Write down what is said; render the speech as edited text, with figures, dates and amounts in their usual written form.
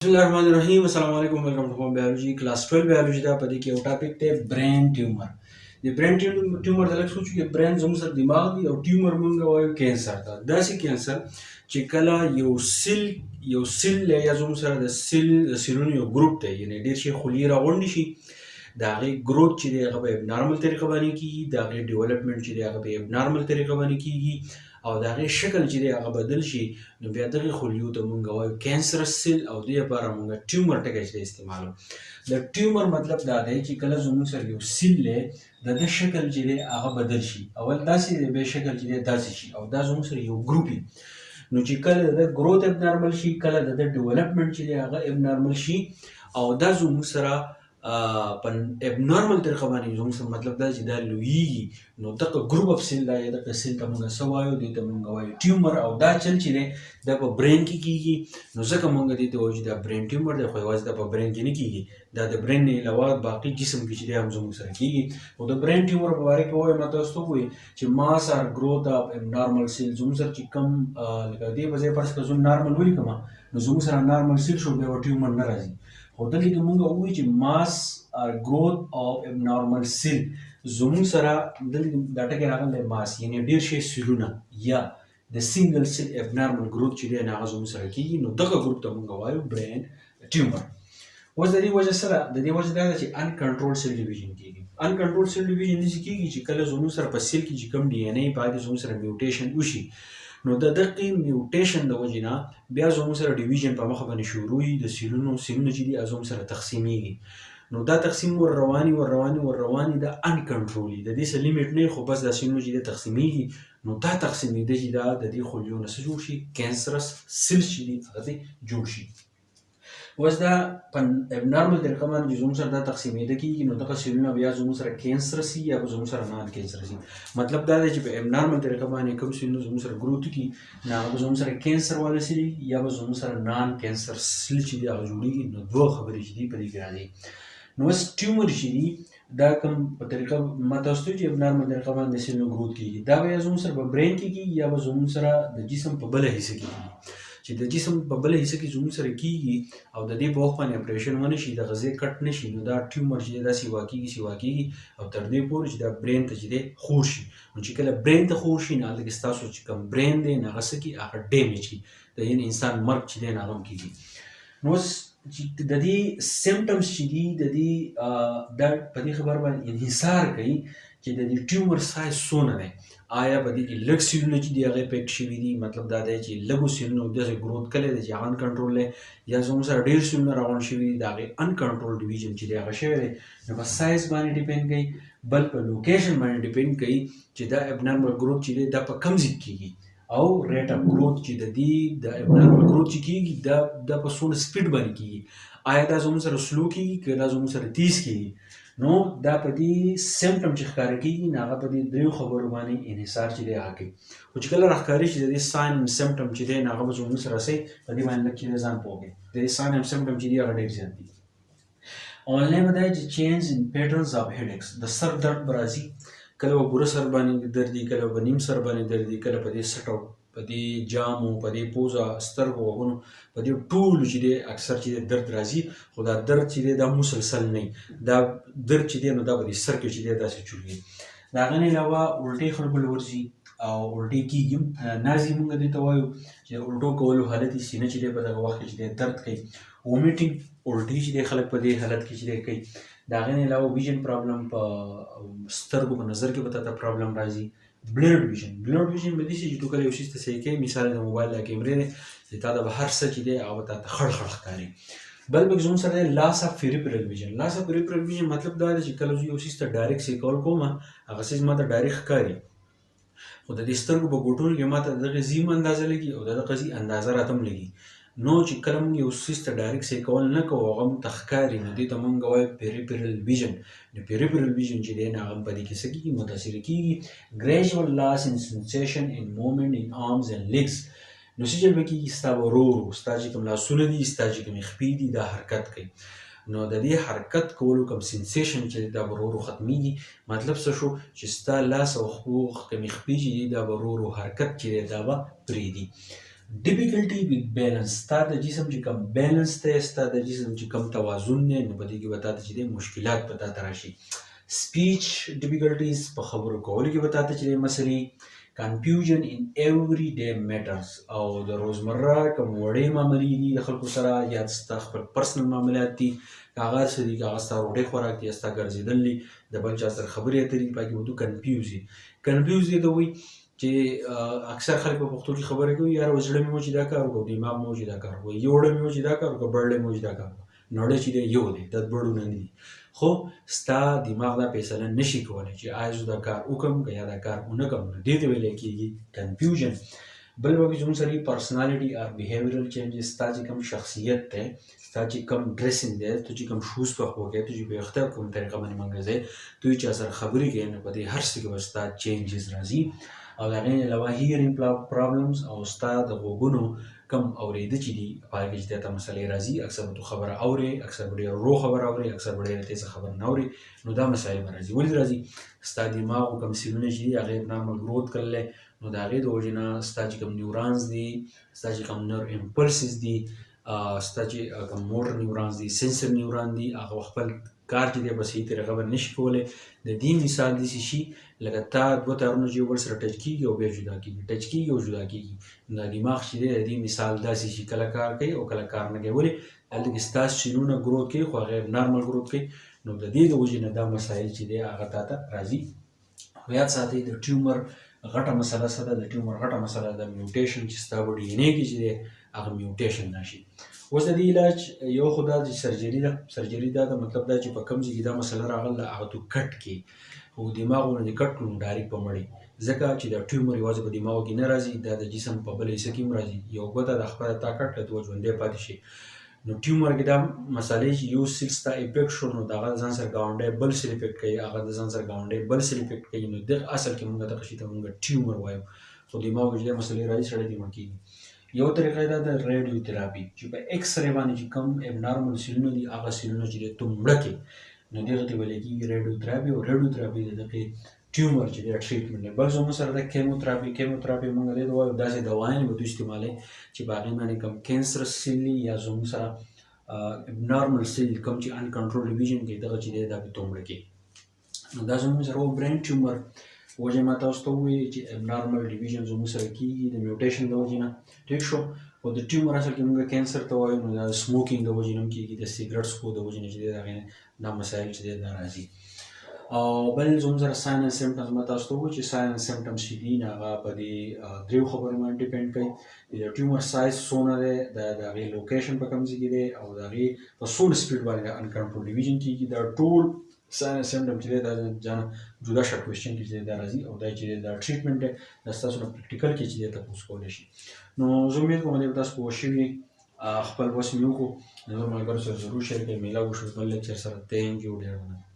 بسم الله الرحمن الرحیم. السلام علیکم. ویلکم ټو ہوم بایولوژي کلاس 12 بایولوژي دا پدې کې یو ټاپک دی برین ټیومر. د برین ټیومر د لکه سوچو کې برین زموږ سره دماغ دی او ټیومر مونږ وایو کینسر ته. داسې کینسر چې کله یو سیل یا زموږ سره د سیلونو یو ګروپ دی، یعنی ډېر شي خولي راغونډ شي، د هغې ګروث چې دی هغه په نارمل طریقه باندې کېږي، د هغې ډیولپمنټ چې دی هغه په نارمل طریقه باندې کېږي او د هغې شکل چې دی هغه بدل شي، نو بیا دغې خلیو ته مونږ وایو کینسرس سیل او دې لپاره مونږ ټیومر ټکی چې دی استعمالوو. د ټیومر مطلب دا دی چې کله زموږ سره یو سیل دی د ده شکل چې دی هغه بدل شي، اول داسې دی بیا شکل چې دی داسې شي او دا زموږ سره یو ګروپ وي. نو چې کله د ده ګروث ابنارمل شي، کله د ده ډیولپمنټ چې دی هغه ابنارمل شي او دا زموږ سره په ابنارمل طریقه باندې زموږ سره مطلب دا چې دا لویږي، نو دغه ګروپ اف سیل دا یا دغه سیل ته مونږ څه وایو؟ دې ته مونږ وایو ټیومر. او دا چل چې دی دا په برین کې کېږي، نو ځکه مونږ دې ته وایو چې دا برین ټیومر دی، خو یوازې دا په برین کې نه کېږي، دا د برین نه علاوه باقي جسم کې چې دی هم زموږ سره کېږي. او د برین ټیومر په باره کې ووایم ما تاسو ته ووایي چې ماس آر ګروث اف ابنارمل سیل. زموږ سره چې کوم لکه دې په ځای فرض کړه زه نارمل ولیکمه، نو زموږ سره نارمل سیل شو، بیا به ټیومر نه راځي. خو دلته کې مونږ ووایو چې ماس آر ګروث اف ابنارمل سیل، زموږ سره دلته دا ټکی راغلی ماس، یعنې ډېر شی سیلونه یا د سنګل سیل ابنارمل ګروث چې دی هغه زموږ سره کېږي، نو دغه ګروپ ته مونږ وایو برین ټیومر. اوس د دې وجه سره د دې وجه دا ده چې انکنټرول سیل ډیویژن کېږي. انکنټرول سیل ډیویژن داسې کېږي چې کله زموږ سره په سیل کې چې کوم ډي ان اے په هغې زموږ سره میوټیشن وشي، نو د دغې میوټیشن د وجې نه بیا زموږ سره ډیویژن په مخه باندې شروع وي، د سیلونو چې دي زموږ سره تقسیمیږي. نو دا تقسیم ور رواني دا انکنټرولي، د دې څه لیمیټ نه، خو بس دا سیلونه چې دي تقسیمیږي، نو دا تقسیمېده چې دا د دې خلیو نه څه جوړ شي؟ کینسرس سیل چې دي هغه دې جوړ شي. اوس دا په ابنارمل طریقه باندې چې زموږ سره دا تقسیمېده کېږي، نو دغه سیلونه بیا زموږ سره کینسرسي یا به زموږ سره نان کینسرسي. مطلب دا دی چې په ابنارمل طریقه باندې کوم سیلونه زموږ سره ګروث وکړي، نو هغه به زموږ سره کینسر والا سیل یا به زموږ سره نان کینسر سیل چې دي هغه جوړېږي. نو دوه خبرې چې دي په دې کې راځي. نو اوس ټیومر چې دي دا کوم په طریقه ما تاسو ته چې ابنارمل طریقه باندې سیلونه ګروث کېږي، دا به یا زموږ سره په برین کې کېږي یا به زموږ سره د جسم په بله حصه کې کېږي. چې د جسم په بله حصه کې زموږ سره کېږي او د دې په وخت باندې اپریشن ونه شي، د غذا کټ نه شي، نو دا ټیومر چې دی دا سیوا کېږي او تر دې پورې چې دا برین ته چې دی خور شي. نو چې کله برین ته خور شي، نو هلته کې ستاسو چې کوم برین دی نو هغه څه کړي؟ هغه ډیمیج کړي، د یعنې انسان مرګ چې دی نو هغه هم کېږي. نو اوس چې د دې سیمټمز چې دي د دې دا په دې خبر باندې انحصار کوي چې د دې ټیومر سایز څونه دی. آیا په دې کې لږ سیلونه چې دي هغه پیک شوي دي، مطلب دا دی چې لږو سیلونو داسې ګروث کلی دی چې هغه انکنټرول دی، یا زموږ سره ډېر سیلونه راغونډ شوي دي د هغې انکنټرول ډیویژن چې دی هغه شوی دی. نو په سایز باندې ډیپینډ کوي، بل په لوکیشن باندې ډیپینډ کوي چې دا ابنارمل ګروث چې دی دا په کوم ځای کېږي، او ریټ اف ګروث چې د دې د ابنارمل ګروث چې کېږي دا په څومره سپیډ باندې کېږي. آیا دا زموږ سره سلو کېږي که دا زموږ سره تیز کېږي؟ نو دا په دې سیمټم چې ښکاره کېږي نو هغه په دې دریو خبرو باندې انحصار چې دی هغه کوي. خو چې کله راښکاره شي د دې ساین اند سیمټم چې دی نو هغه به زموږ سره رسوي، په دې باندې لږ چې دی ځان پوه کړئ. د دې ساین اند سیمټم چې دي هغه ډېر زیات دي. اولنی به دا چې چینج ان پیټرنز اف هیډیکس، د سر درد به راځي، کله به پوره سر باندې درد وي، کله به نیم سر باندې درد وي، کله په دې سټو، په دې جامو، په دې پوزه، سترګو، غوږونو، په دې ټولو چې دی اکثر چې دی درد راځي. خو دا درد چې دی دا مسلسل نه وي، دا درد چې دی نو دا په دې سر کې چې دی داسې چورګي. د هغه نه علاوه الټۍ خلکو له ورځي او الټۍ کېږي، نازي مونږ دې ته وایو چې د الټو کولو حالت یې سینه چې دی په دغه وخت کې چې دی درد کوي. وومیټینګ الټۍ چې دی خلک په دې حالت کې چې دی کوي. د هغې نه علاوه ویژن پرابلم، په سترګو په نظر کې به تا ته پرابلم راځي. بلرډ ویژن به داسې چې تو کله یو څیز ته صحیح کوي، مثال د موبایل دا کیمرې دی چې تا ته به هر څه چې دی هغه به تا ته خړ خړ ښکاري. بل پکې زموږ سره دی لاس اف پیریفرل ویژن. لاس اف پیریفرل ویژن مطلب دا دی چې کله زه یو څیز ته ډایرکټ سی کول کوم، هغه څیز ما ته ډایرکټ ښکاري، خو د دې سترګو په ګوټونو کې ما ته د دغې زیم اندازه لګي او د دغه زی اندازه راته هم لګي. نو چې کله موږ یو څیز ته ډایرکټ سی کول نه کوو، هغه موږ ته ښکاري، نو دې ته موږ وایو پیریفرل ویژن. نو پیریفرل ویژن چې دی نو هغه په دې کې څه کېږي؟ متاثره کېږي. ګریجوال لاس ان سنسیشن ان موومنټ ان آرمز اینډ لیګز، نو څه چل به کېږي؟ ستا به ورو ورو ستا چې کوم لاسونه دي، ستا چې کومې خپې دي، دا حرکت کوي. نو د دې حرکت کولو کوم سنسیشن چې دا به ورو ورو ختمېږي. مطلب څه شو؟ چې ستا لاس او کومې خپې چې دي دا به ورو ورو حرکت چې دی دا به پرېږدي. ډیفیکلټي وذ بیلنس، ستا د جسم چې کوم بیلنس دی، ستا د جسم چې کوم توازن دی، نو په دې کې به تا ته چې دی مشکلات به تا ته راشي. سپیچ ډیفیکلټیز، په خبرو کولو کې به تا ته چې دی مسلې. کنفیوژن ان ایوری ډے میټرز، او د روزمره کوم وړې معاملې دي د خلکو سره، یا ستا خپل پرسنل معاملات دي، که هغه څه دي، که هغه ستا روډۍ خوراک دي، یا ستا ګرځېدل دي، د بل چا سره خبرې اترې دي، په کې به تو کنفیوز یې. کنفیوز دې ته وایي چې اکثر خلک په پښتو کې خبرې کوي، یاره زړه مې و چې دا کار وکړو، دماغ مې و چې دا کار وکړو، یوړه مې و چې دا کار وکړو، بړډه مې و چې دا کار وکړو. نړۍ چې دی یو دی، دا بړونه نه دي. خو ستا دماغ دا فیصله نشي کولی چې آیا زه دا کار وکړم که یا دا کار ونه کړم، نو دې ته ویلی کېږي کنفیوژن. بل به زموږ سره پرسنالټي اور بیهیویرل چینجز، ستا چې کوم شخصیت دی، ستا چې کوم ډریسینګ دی، ته چې کوم شوز پخوا کوې، ته چې په ویښته کوم طریقه باندې منګځې، ته چې چا سره خبرې کوې، نو په دې هر څه کې به ستا چینجز راځي. او د هغې نه علاوه هیرینګ پرابلمز، او ستا د غوږونو کم اورېده چې دي، په هغې کې چې ته مسلې راځي. اکثر به تو خبره اورې، اکثر به ډېره ورو خبره اورې، اکثر به ډېره تیزه خبره نه اورې. نو دا مسایل به راځي. ولې راځي؟ ستا دماغ کوم سیلونه چې دي هغې نارمل ګروت کړلی، نو د هغې د وجې نه ستا چې کوم نیورانز دي، ستا چې کوم نر امپلسز دي، ستا چې کوم موټر نیورانز دي، سنسر نیوران دي، هغه خپل کار چې دی په صحیح طریقه باندې نشي کولی. د دې مثال داسې شي لکه تا دوه تارونه چې یو بل سره ټچ کېږي او بیا جدا کېږي، ټچ کېږي او جدا کېږي. نو دا دماغ چې دی د دې مثال داسې شي، کله کار کوي او کله کار نه کوي. ولې؟ هلته کې ستا سیلونه ګروت کوي خو هغې نارمل ګروت کوي. نو د دې د وجې نه دا مسایل چې دی هغه تا ته راځي. خو یاد ساتئ د ټیومر غټه مسله څه ده؟ د ټیومر غټه مسله د میوټیشن، چې ستا په ډي ان اې کې چې دی هغه میوټیشن راشي. اوس د دې علاج یو خو دا چې سرجري ده. سرجري دا د مطلب دا چې په کوم ځای کې دا مسله راغله هغه تو کټ کړي، خو دماغونه دې کټ کړو ډایرکټ په مړي، ځکه چې دا ټیومر یوازې په دماغو کې نه راځي، دا د جسم په بل حصه کې هم راځي. یو ګوته د خپله تا کټ کړه ته ژوندی پاتې شي. نو ټیومر کې دا مسلې چې یو سیل ستا افیکټ شو، نو د هغه ځان سره ګاونډی بل سیل افیکټ کوي، هغه د ځان سره ګاونډی بل سیل افیکټ کوي. نو دغه اصل کې موږ دغه شي ته موږ ټیومر وایو. خو دماغ کې چې مسلې راځي سړی دې مړ کېږي. یو طریقه دا د ریډیو تراپي، چې په ایکس رې باندې چې کوم ابنارمل سیلونه دي هغه سیلونه چې دی ته مړه کړې، نو دغه ته ویل کېږي ریډیو تراپي. او ریډیو تراپي د دغې ټیومر چې دی ټریټمنټ دی. بل زموږ سره د کیموتراپي. کیموتراپي موږ دې ته وایو داسې دوايانې به تو استعمالوي چې په هغې باندې کوم کینسرس سیل دي، یا زموږ سره ابنارمل سیل کوم چې انکنټرول ډیویژن کوي، دغه چې دی دا به تو مړه کړي. نو دا زموږ سره برین ټیومر وجه ما تاسو ته وویل چې ابنارمل ډیویژن زموږ سره کېږي د میوټیشن د وجې نه. ټیک شو. او د ټیومر اصل کې موږ کینسر ته وایو، نو دا سموکینګ د وجې نه هم کېږي، د سیګرټ څښو د وجې نه چې دی د هغې نه دا مسایل چې دی دا راځي. او بل زموږ سره ساین اینډ سمپټمز ما تاسو ته وویل چې ساین اینډ سمپټمز چې دي هغه په دې دریو خبرو باندې ډیپینډ کوي. د ټیومر سایز څونه دی، د هغې لوکیشن په کوم ځای کې دی، او د هغې په څومره سپیډ باندې انکنټرول ډیویژن کېږي. دا ټول ساین اینډ سمپټم چې دی دا جان جدا شا کوېسچن کې چې دی دا راځي. او دا چې دی دا ټریټمنټ دی دا ستاسو نه پریکټیکل کې چې دی تپوس کولی شي. نو زه امید کوم چې تاسو پوه شوي، خپل وس مې وکړو، نور ملګرو سره ضرور شیر کړئ. میله وشو بل لیکچر سره. تھینک یو ډېر مننه.